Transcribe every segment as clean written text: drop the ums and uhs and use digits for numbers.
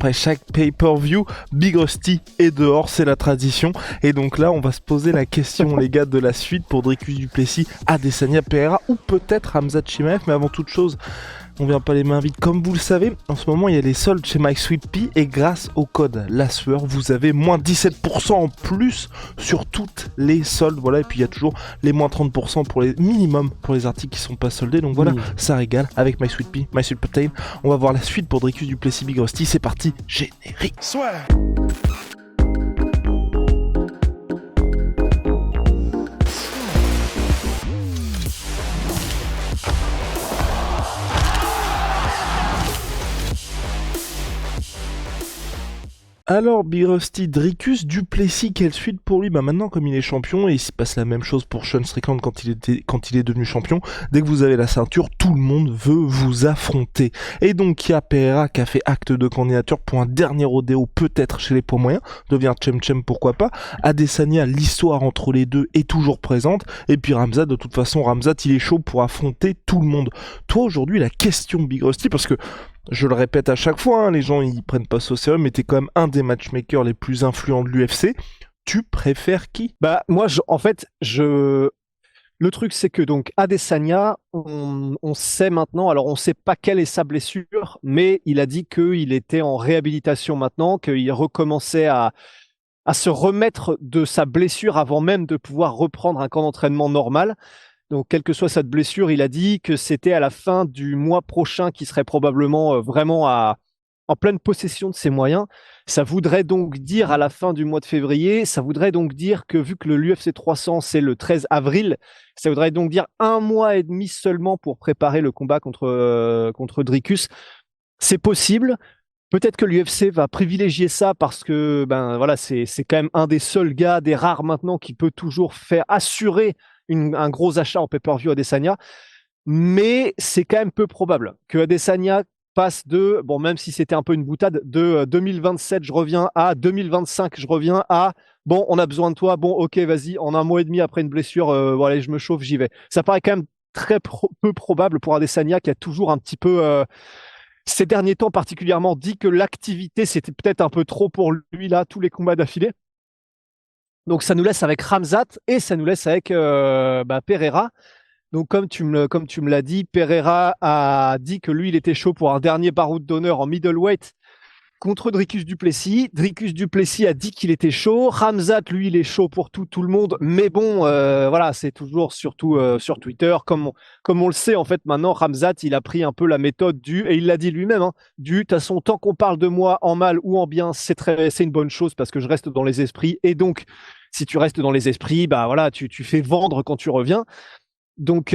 Après chaque pay-per-view, Big Rusty est dehors, c'est la tradition. Et donc là, on va se poser la question, les gars, de la suite pour Dricus du Plessis, Adesanya Pereira ou peut-être Khamzat Chimaev. Mais avant toute chose, on vient pas les mains vides. Comme vous le savez, en ce moment, il y a les soldes chez MySweetPea et grâce au code LASUEUR, vous avez moins 17% en plus sur toutes les soldes. Voilà, et puis il y a toujours les moins 30% pour les minimum pour les articles qui sont pas soldés. Donc voilà, ça régale avec MySweetPea, MySweetPea. On va voir la suite pour Dricus du Plessis Big Rusty. C'est parti, générique. Soit. Alors, Big Rusty, Dricus du Plessis, quelle suite pour lui? Bah maintenant, comme il est champion, et il se passe la même chose pour Sean Strickland quand il est devenu champion, dès que vous avez la ceinture, tout le monde veut vous affronter. Et donc, il y a Pereira qui a fait acte de candidature pour un dernier rodéo, peut-être chez les poids moyens, devient Chem, pourquoi pas. Adesanya, l'histoire entre les deux est toujours présente, et puis Khamzat, de toute façon, Khamzat, il est chaud pour affronter tout le monde. Toi, aujourd'hui, la question Big Rusty, parce que je le répète à chaque fois, hein, les gens ils prennent pas ça au sérieux, mais t'es quand même un des matchmakers les plus influents de l'UFC. Tu préfères qui? Bah moi, le truc c'est que donc Adesanya, on sait maintenant, alors on sait pas quelle est sa blessure, mais il a dit qu'il était en réhabilitation maintenant, qu'il recommençait à se remettre de sa blessure avant même de pouvoir reprendre un camp d'entraînement normal. Donc, quelle que soit cette blessure, il a dit que c'était à la fin du mois prochain qu'il serait probablement en pleine possession de ses moyens. Ça voudrait donc dire à la fin du mois de février, ça voudrait donc dire que vu que l'UFC 300 c'est le 13 avril, ça voudrait donc dire 1 mois et demi seulement pour préparer le combat contre Dricus. C'est possible. Peut-être que l'UFC va privilégier ça parce que ben voilà, c'est quand même un des seuls gars, des rares maintenant qui peut toujours faire assurer un gros achat en pay-per-view Adesanya, mais c'est quand même peu probable que Adesanya passe de, bon, même si c'était un peu une boutade, de 2027 je reviens à 2025 je reviens à, bon, on a besoin de toi, bon, ok, vas-y, en 1 mois et demi après une blessure, voilà, je me chauffe, j'y vais. Ça paraît quand même peu probable pour Adesanya qui a toujours un petit peu, ces derniers temps particulièrement, dit que l'activité c'était peut-être un peu trop pour lui là, tous les combats d'affilée. Donc ça nous laisse avec Khamzat et ça nous laisse avec Pereira. Donc comme tu me l'as dit, Pereira a dit que lui il était chaud pour un dernier baroud d'honneur en middleweight contre Dricus du Plessis. Dricus du Plessis a dit qu'il était chaud. Khamzat lui il est chaud pour tout le monde. Mais bon voilà, c'est toujours surtout sur Twitter comme on le sait en fait maintenant, Khamzat il a pris un peu la méthode et il l'a dit lui-même de toute façon tant qu'on parle de moi en mal ou en bien c'est une bonne chose parce que je reste dans les esprits et donc si tu restes dans les esprits, bah voilà, tu fais vendre quand tu reviens. Donc,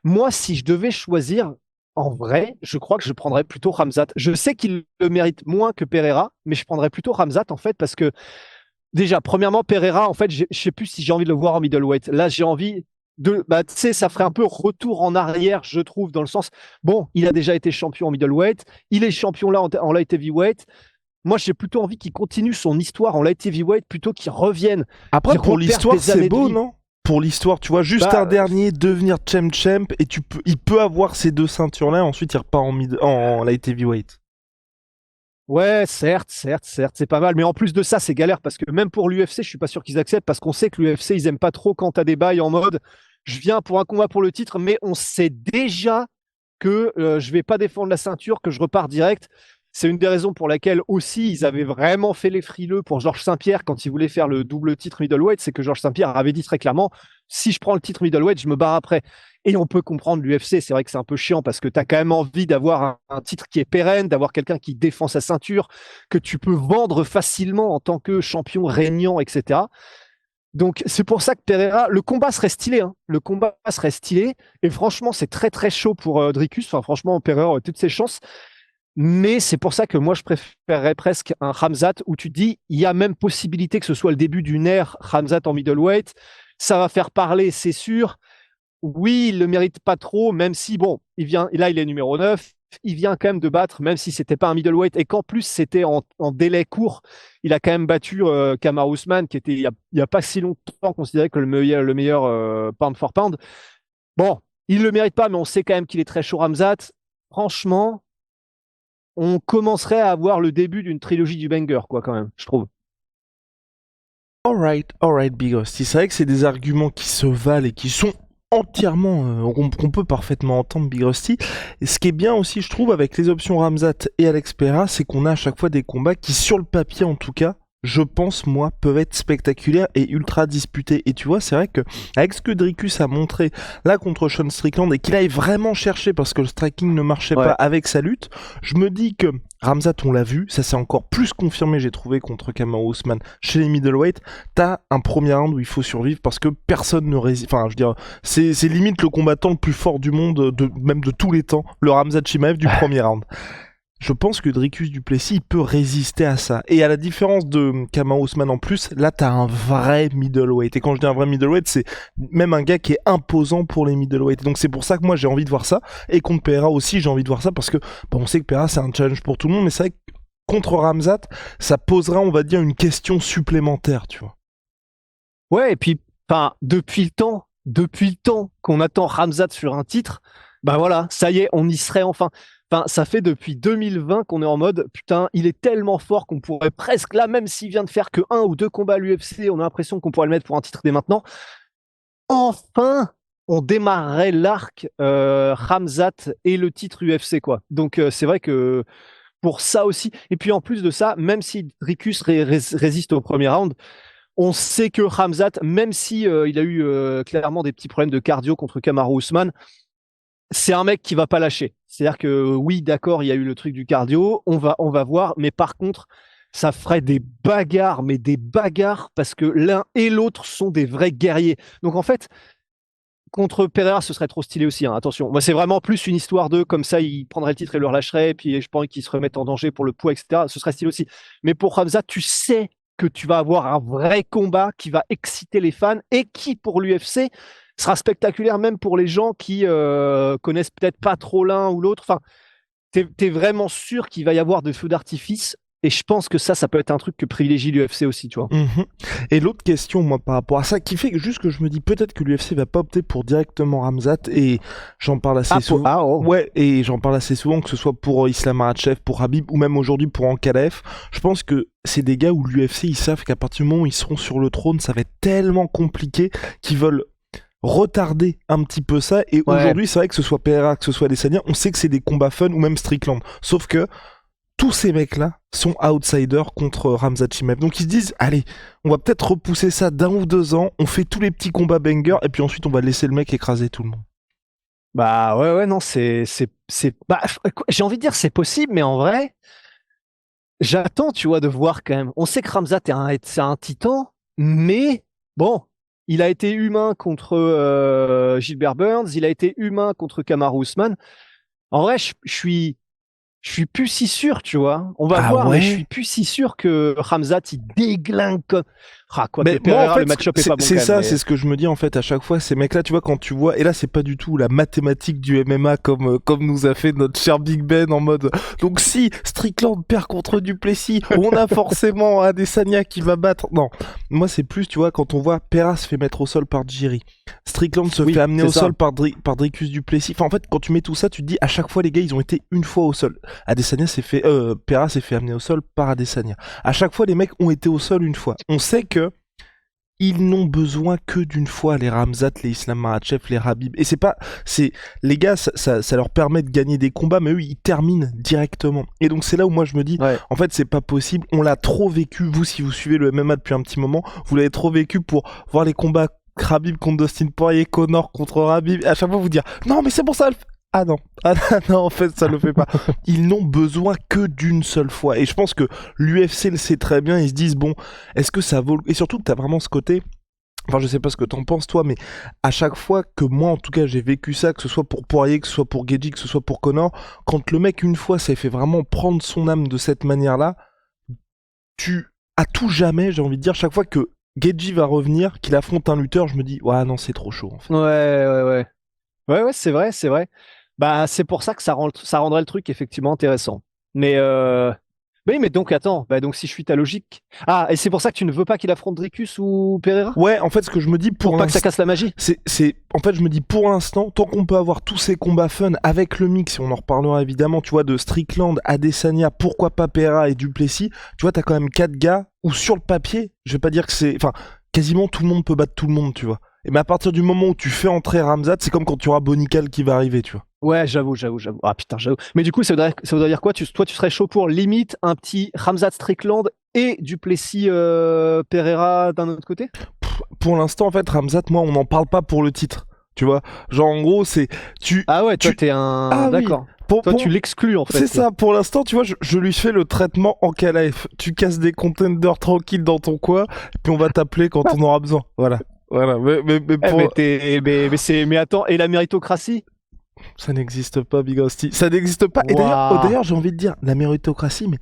moi, si je devais choisir, en vrai, je crois que je prendrais plutôt Khamzat. Je sais qu'il le mérite moins que Pereira, mais je prendrais plutôt Khamzat, en fait, parce que, déjà, premièrement, Pereira, en fait, je sais plus si j'ai envie de le voir en middleweight. Là, j'ai envie tu sais, ça ferait un peu retour en arrière, je trouve, dans le sens, bon, il a déjà été champion en middleweight, il est champion là en light heavyweight. Moi, j'ai plutôt envie qu'il continue son histoire en light heavyweight plutôt qu'il revienne. Après, pour l'histoire, c'est beau, non? Pour l'histoire, tu vois, juste un dernier, devenir champ, et il peut avoir ces deux ceintures-là, et ensuite il repart en light heavyweight. Ouais, certes, c'est pas mal. Mais en plus de ça, c'est galère parce que même pour l'UFC, je suis pas sûr qu'ils acceptent parce qu'on sait que l'UFC, ils aiment pas trop quand t'as des bails en mode je viens pour un combat pour le titre, mais on sait déjà que je vais pas défendre la ceinture, que je repars direct. C'est une des raisons pour laquelle aussi ils avaient vraiment fait les frileux pour Georges Saint-Pierre quand il voulait faire le double titre middleweight, c'est que Georges Saint-Pierre avait dit très clairement si je prends le titre middleweight, je me barre après. Et on peut comprendre l'UFC, c'est vrai que c'est un peu chiant parce que tu as quand même envie d'avoir un titre qui est pérenne, d'avoir quelqu'un qui défend sa ceinture, que tu peux vendre facilement en tant que champion régnant, etc. Donc c'est pour ça que Pereira, le combat serait stylé, hein. Le combat serait stylé et franchement c'est très très chaud pour Dricus. Enfin franchement Pereira aurait toutes ses chances. Mais c'est pour ça que moi, je préférerais presque un Khamzat où tu te dis, il y a même possibilité que ce soit le début d'une ère Khamzat en middleweight. Ça va faire parler, c'est sûr. Oui, il le mérite pas trop, même si, bon, là, il est numéro 9. Il vient quand même de battre, même si c'était pas un middleweight, et qu'en plus, c'était en délai court. Il a quand même battu Kamaru Usman, qui était, il y a pas si longtemps, considéré que le meilleur pound for pound. Bon, il le mérite pas, mais on sait quand même qu'il est très chaud, Khamzat. Franchement, on commencerait à avoir le début d'une trilogie du banger, quoi, quand même, je trouve. Alright, Big Rusty. C'est vrai que c'est des arguments qui se valent et qui sont entièrement, qu'on peut parfaitement entendre, Big Rusty. Et ce qui est bien aussi, je trouve, avec les options Ramzat et Alex Pereira, c'est qu'on a à chaque fois des combats qui, sur le papier en tout cas, je pense, moi, peuvent être spectaculaires et ultra disputés. Et tu vois, c'est vrai que avec ce que Dricus a montré là contre Sean Strickland et qu'il aille vraiment chercher parce que le striking ne marchait pas avec sa lutte, je me dis que Ramzat, on l'a vu, ça s'est encore plus confirmé, j'ai trouvé, contre Kamaru Usman chez les middleweight. T'as un premier round où il faut survivre parce que personne ne résiste. Enfin, je veux dire, c'est limite le combattant le plus fort du monde, même de tous les temps, le Ramzat Chimaev du premier round. Je pense que Dricus du Plessis il peut résister à ça. Et à la différence de Kamaru Usman en plus, là t'as un vrai middleweight. Et quand je dis un vrai middleweight, c'est même un gars qui est imposant pour les middleweight. Et donc c'est pour ça que moi j'ai envie de voir ça. Et contre Pereira aussi j'ai envie de voir ça parce que on sait que Pereira c'est un challenge pour tout le monde. Mais c'est vrai que contre Ramzat, ça posera on va dire une question supplémentaire, tu vois. Ouais, et puis depuis le temps qu'on attend Ramzat sur un titre, bah voilà, ça y est, on y serait enfin. Enfin, ça fait depuis 2020 qu'on est en mode putain, il est tellement fort qu'on pourrait presque là, même s'il vient de faire que 1 ou 2 combats à l'UFC, on a l'impression qu'on pourrait le mettre pour un titre dès maintenant. Enfin, on démarrerait l'arc Ramzat et le titre UFC, quoi. Donc c'est vrai que pour ça aussi, et puis en plus de ça, même si Dricus résiste au premier round, on sait que Ramzat, même si il a eu clairement des petits problèmes de cardio contre Kamaru Usman, c'est un mec qui va pas lâcher. C'est-à-dire que oui, d'accord, il y a eu le truc du cardio, on va voir, mais par contre, ça ferait des bagarres, mais des bagarres, parce que l'un et l'autre sont des vrais guerriers. Donc en fait, contre Pereira, ce serait trop stylé aussi, hein, attention. Moi, c'est vraiment plus une histoire de, comme ça, il prendrait le titre et le relâcherait, et puis je pense qu'il se remette en danger pour le poids, etc. Ce serait stylé aussi. Mais pour Hamza, tu sais que tu vas avoir un vrai combat qui va exciter les fans et qui, pour l'UFC, sera spectaculaire même pour les gens qui connaissent peut-être pas trop l'un ou l'autre. Enfin, t'es vraiment sûr qu'il va y avoir des feux d'artifice. Et je pense que ça peut être un truc que privilégie l'UFC aussi, tu vois. Et l'autre question, moi, par rapport à ça, qui fait que juste que je me dis peut-être que l'UFC va pas opter pour directement Ramzat, et j'en parle assez souvent. Ouais, et j'en parle assez souvent, que ce soit pour Islam Makhachev, pour Khabib, ou même aujourd'hui pour Ankalaev. Je pense que c'est des gars où l'UFC, ils savent qu'à partir du moment où ils seront sur le trône, ça va être tellement compliqué qu'ils veulent retarder un petit peu ça. Et aujourd'hui, c'est vrai que ce soit Pereira, que ce soit Adesanya, on sait que c'est des combats fun, ou même Strickland. Sauf que tous ces mecs-là sont outsiders contre Ramzat Chimaev. Donc ils se disent, allez, on va peut-être repousser ça d'1 ou 2 ans, on fait tous les petits combats banger, et puis ensuite on va laisser le mec écraser tout le monde. Bah ouais, non, bah, j'ai envie de dire c'est possible, mais en vrai, j'attends, tu vois, de voir quand même. On sait que Ramzat c'est un titan, mais bon, il a été humain contre Gilbert Burns, il a été humain contre Kamaru Usman. En vrai, je suis plus si sûr, tu vois. On va voir, mais je suis plus si sûr que Ramzat il déglingue comme. Ah, quoi mais que Pereira, moi, en fait, le match-up est pas bon. C'est quand ça, même, c'est ce que je me dis en fait à chaque fois. Ces mecs-là, tu vois, quand tu vois, et là, c'est pas du tout la mathématique du MMA comme nous a fait notre cher Big Ben en mode. Donc si Strickland perd contre Duplessis, on a forcément Adesanya qui va battre. Non, moi c'est plus, tu vois, quand on voit Pereira se fait mettre au sol par Jiri, Strickland se fait amener au sol par Dricus Duplessis. Enfin, en fait, quand tu mets tout ça, tu te dis à chaque fois les gars, ils ont été une fois au sol. Adesanya s'est fait, Pereira s'est fait amener au sol par Adesanya. À chaque fois, les mecs ont été au sol une fois. On sait que ils n'ont besoin que d'une fois, les Ramzat, les Islam Makhachev, les Khabib. Et les gars, ça leur permet de gagner des combats, mais eux, ils terminent directement. Et donc, c'est là où moi, je me dis, en fait, c'est pas possible. On l'a trop vécu. Vous, si vous suivez le MMA depuis un petit moment, vous l'avez trop vécu pour voir les combats Khabib contre Dustin Poirier, Conor contre Khabib. À chaque fois, vous dire, non, mais c'est pour ça. Ah non, en fait, ça le fait pas. Ils n'ont besoin que d'une seule fois. Et je pense que l'UFC le sait très bien. Ils se disent, bon, est-ce que ça vaut... Et surtout que t'as vraiment ce côté... Enfin, je sais pas ce que t'en penses, toi, mais à chaque fois que moi, en tout cas, j'ai vécu ça, que ce soit pour Poirier, que ce soit pour Gaethje, que ce soit pour Conor, quand le mec, une fois, s'est fait vraiment prendre son âme de cette manière-là, à tout jamais, j'ai envie de dire, chaque fois que Gaethje va revenir, qu'il affronte un lutteur, je me dis, ouais, non, c'est trop chaud, en fait. Ouais, c'est vrai, c'est vrai. Bah, c'est pour ça que ça rendrait le truc effectivement intéressant. Mais Oui, mais donc attends, bah donc si je suis ta logique. Ah, et c'est pour ça que tu ne veux pas qu'il affronte Dricus ou Pereira? Ouais, en fait, ce que je me dis Pour pour pas que ça l'instant, casse la magie? en fait, je me dis pour l'instant, tant qu'on peut avoir tous ces combats fun avec le mix, et on en reparlera évidemment, tu vois, de Strickland, Adesanya, pourquoi pas Pereira et Duplessis, tu vois, t'as quand même 4 gars où sur le papier, je vais pas dire que c'est, enfin, quasiment tout le monde peut battre tout le monde, tu vois. Et mais à partir du moment où tu fais entrer Ramzat, c'est comme quand tu auras Bonical qui va arriver, tu vois. Ouais, j'avoue. Ah putain, j'avoue. Mais du coup, ça voudrait dire quoi? Toi, tu serais chaud pour limite un petit Khamzat Strickland et Duplessis Pereira d'un autre côté? Pour l'instant, en fait, Ramzat, moi, on n'en parle pas pour le titre. Tu vois, genre en gros, c'est Ah ouais, toi, tu t'es un. ah oui, D'accord. pour, Toi, pour- tu l'exclus en fait, c'est quoi. ça. Pour l'instant, tu vois, je lui fais le traitement en KLF. Tu casses des contenders tranquilles dans ton coin, puis on va t'appeler quand on aura besoin. Voilà, voilà. Mais Eh, pour mais attends, et la méritocratie? ça n'existe pas, Big Rusty. Ça n'existe pas. Et d'ailleurs, Waouh. j'ai envie de dire la méritocratie, mais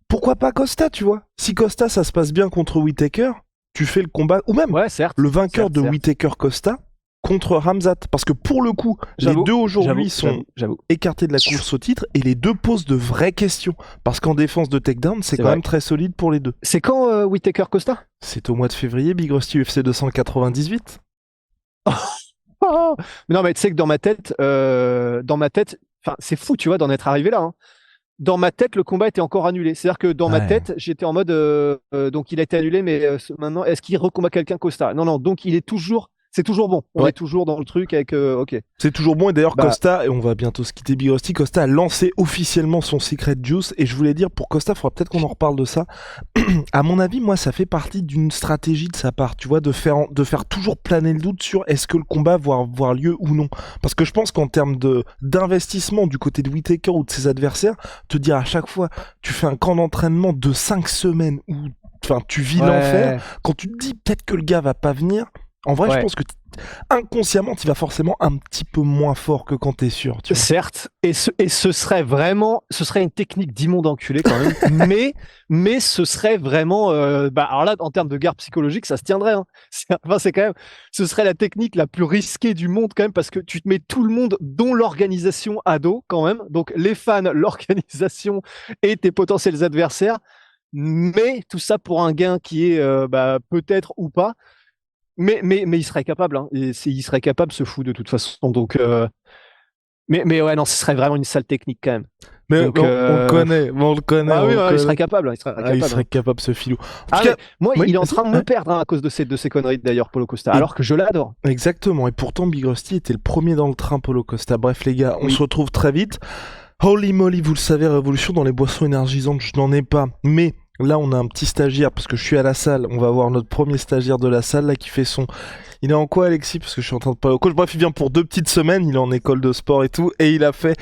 pourquoi pas Costa, tu vois? Si Costa, ça se passe bien contre Whittaker, tu fais le combat, ou même Ouais, certes. le vainqueur Certes, de certes. Whittaker-Costa contre Ramzat. Parce que pour le coup, les J'avoue. deux aujourd'hui sont J'avoue. écartés de la course au titre et les deux posent de vraies questions. Parce qu'en défense de takedown, c'est C'est quand vrai. même très solide pour les deux. C'est quand Whittaker Costa? C'est au mois de février, Big Rusty UFC 298. Oh. Mais non, mais tu sais que dans ma tête, enfin, c'est fou, tu vois, d'en être arrivé là, hein. Dans ma tête, le combat était encore annulé. C'est-à-dire que dans ma Ouais. tête, j'étais en mode, donc il a été annulé, mais maintenant, est-ce qu'il recombat quelqu'un Costa? Non, non, donc c'est toujours bon. On Ouais. est toujours dans le truc avec, ok. C'est toujours bon et d'ailleurs Bah, Costa, et on va bientôt se quitter Big Rusty, Costa a lancé officiellement son Secret Juice et je voulais dire pour Costa, il faudra peut-être qu'on en reparle de ça. À mon avis, moi ça fait partie d'une stratégie de sa part, tu vois, de faire toujours planer le doute sur est-ce que le combat va avoir lieu ou non. Parce que je pense qu'en termes d'investissement du côté de Whittaker ou de ses adversaires, te dire à chaque fois, tu fais un camp d'entraînement de 5 semaines où enfin, tu vis l'enfer, ouais, quand tu te dis peut-être que le gars va pas venir, en vrai, je ouais. pense que inconsciemment, tu vas forcément un petit peu moins fort que quand t'es sûr, tu vois. Certes, et ce serait une technique d'immonde enculé quand même, mais ce serait vraiment, alors là, en termes de guerre psychologique, ça se tiendrait, hein. Enfin, c'est quand même, ce serait la technique la plus risquée du monde quand même, parce que tu te mets tout le monde, dont l'organisation à dos quand même, donc les fans, l'organisation et tes potentiels adversaires, mais tout ça pour un gain qui est peut-être ou pas, mais il serait capable, hein. Il serait capable, ce fou de toute façon, donc. Mais ouais, non, ce serait vraiment une sale technique quand même. Mais Donc, on le connaît, on le connaît, ah on oui, le ouais, il serait connaît. capable, hein, il serait Ah, il capable, serait hein. capable, ce filou. En Ah tout cas, ouais, moi, oui, il est en vas-y, train de me ouais. perdre, hein, à cause de ces conneries d'ailleurs, Polo Costa, Et alors que je l'adore. exactement, et pourtant Big Rusty était le premier dans le train Polo Costa. Bref les gars, on Oui. se retrouve très vite. Holy moly, vous le savez, révolution dans les boissons énergisantes, je n'en ai pas. Mais là, on a un petit stagiaire, parce que je suis à la salle. On va voir notre premier stagiaire de la salle, là, qui fait son... Il est en quoi, Alexis? Parce que je suis en train de parler au coach. Bref, il vient pour 2 petites semaines, il est en école de sport et tout, et il a fait...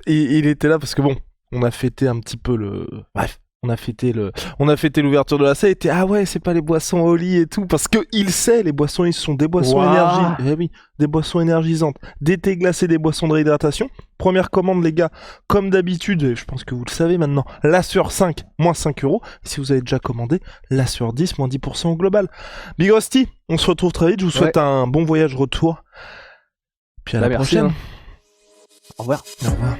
il était là parce que bon, on a fêté un petit peu le... Bref. On a fêté l'ouverture de la salle. Il était ah ouais, c'est pas les boissons Oli et tout parce que il sait les boissons, ils sont des boissons énergie. Waouh. Eh oui, des boissons énergisantes, des thés glacés, des boissons de réhydratation. Première commande les gars, comme d'habitude, et je pense que vous le savez maintenant, la sur 5 moins 5 euros. Si vous avez déjà commandé, la sur 10 moins 10% au global. Big Rusty, on se retrouve très vite. Je vous souhaite un bon voyage retour. Puis à la Merci, prochaine. hein. Au revoir. Au revoir.